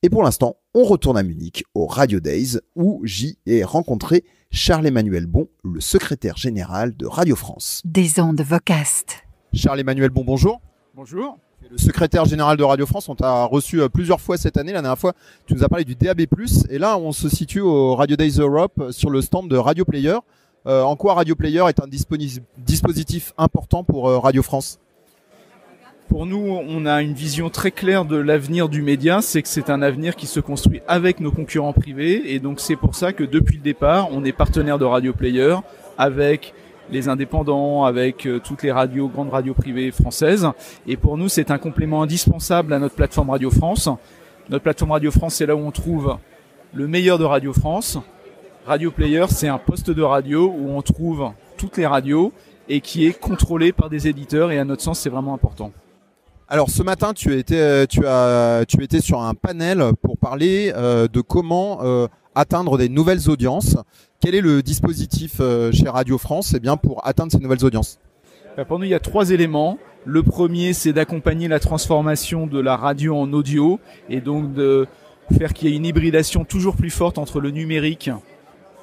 Et pour l'instant, on retourne à Munich, au Radio Days, où j'y ai rencontré Charles-Emmanuel Bon, le secrétaire général de Radio France. Des ondes Vocast. Charles-Emmanuel Bon, bonjour. Bonjour. Le secrétaire général de Radio France, on t'a reçu plusieurs fois cette année. La dernière fois, tu nous as parlé du DAB+. Et là, on se situe au Radio Days Europe sur le stand de Radio Player. En quoi Radio Player est un dispositif important pour Radio France ? Pour nous, on a une vision très claire de l'avenir du média, c'est que c'est un avenir qui se construit avec nos concurrents privés, et donc c'est pour ça que depuis le départ, on est partenaire de Radio Player avec les indépendants, avec toutes les grandes radios privées françaises, et pour nous, c'est un complément indispensable à notre plateforme Radio France. Notre plateforme Radio France, c'est là où on trouve le meilleur de Radio France. Radio Player, c'est un poste de radio où on trouve toutes les radios et qui est contrôlé par des éditeurs, et à notre sens, c'est vraiment important. Alors ce matin, tu étais sur un panel pour parler de comment atteindre des nouvelles audiences. Quel est le dispositif chez Radio France pour atteindre ces nouvelles audiences ? Pour nous, il y a 3 éléments. Le premier, c'est d'accompagner la transformation de la radio en audio et donc de faire qu'il y ait une hybridation toujours plus forte entre le numérique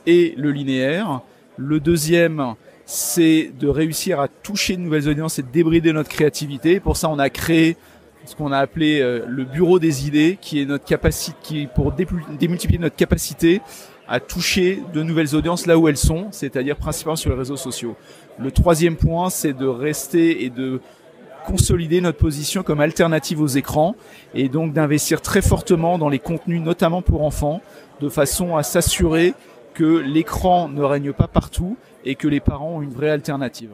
et le linéaire. Le deuxième, c'est de réussir à toucher de nouvelles audiences et de débrider notre créativité. Et pour ça, on a créé ce qu'on a appelé le bureau des idées, qui est notre capacité, pour démultiplier notre capacité à toucher de nouvelles audiences là où elles sont, c'est-à-dire principalement sur les réseaux sociaux. Le troisième point, c'est de rester et de consolider notre position comme alternative aux écrans, et donc d'investir très fortement dans les contenus, notamment pour enfants, de façon à s'assurer que l'écran ne règne pas partout et que les parents ont une vraie alternative.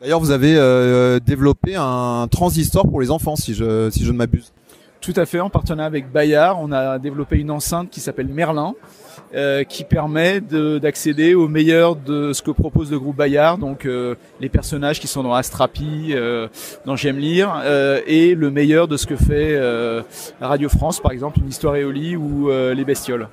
D'ailleurs, vous avez développé un transistor pour les enfants, si je ne m'abuse. Tout à fait, en partenariat avec Bayard, on a développé une enceinte qui s'appelle Merlin, qui permet d'accéder au meilleur de ce que propose le groupe Bayard, donc les personnages qui sont dans Astrapi, dans J'aime lire, et le meilleur de ce que fait Radio France, par exemple, Une histoire éolie ou Les Bestioles.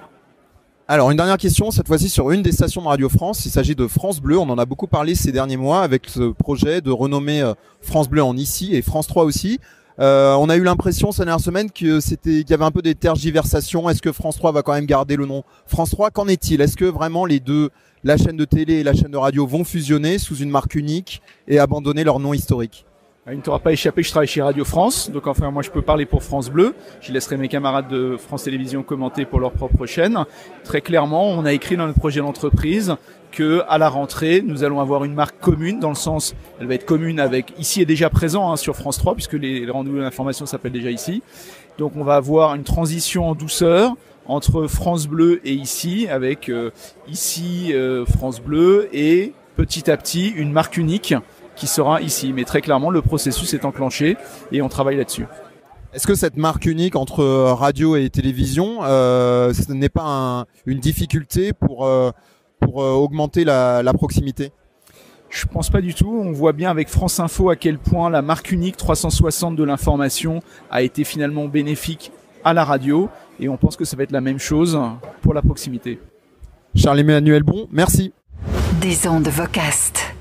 Alors une dernière question, cette fois-ci sur une des stations de Radio France, il s'agit de France Bleu, on en a beaucoup parlé ces derniers mois avec ce projet de renommer France Bleu en ICI et France 3 aussi. On a eu l'impression ces dernières semaines qu'il y avait un peu des tergiversations. Est-ce que France 3 va quand même garder le nom France 3 ? Qu'en est-il ? Est-ce que vraiment les deux, la chaîne de télé et la chaîne de radio, vont fusionner sous une marque unique et abandonner leur nom historique ? Il ne t'aura pas échappé, je travaille chez Radio France, donc enfin moi je peux parler pour France Bleu, je laisserai mes camarades de France Télévisions commenter pour leur propre chaîne. Très clairement, on a écrit dans notre projet d'entreprise que à la rentrée, nous allons avoir une marque commune, dans le sens, elle va être commune avec, ici est déjà présent sur France 3, puisque les rendez-vous d'information s'appellent déjà ici. Donc on va avoir une transition en douceur entre France Bleu et ici, avec ici France Bleu et petit à petit une marque unique qui sera ici. Mais très clairement, le processus est enclenché et on travaille là-dessus. Est-ce que cette marque unique entre radio et télévision, ce n'est pas une difficulté pour augmenter la proximité ? Je pense pas du tout. On voit bien avec France Info à quel point la marque unique 360 de l'information a été finalement bénéfique à la radio, et on pense que ça va être la même chose pour la proximité. Charles-Emmanuel Bon, merci. Des ondes Vocast.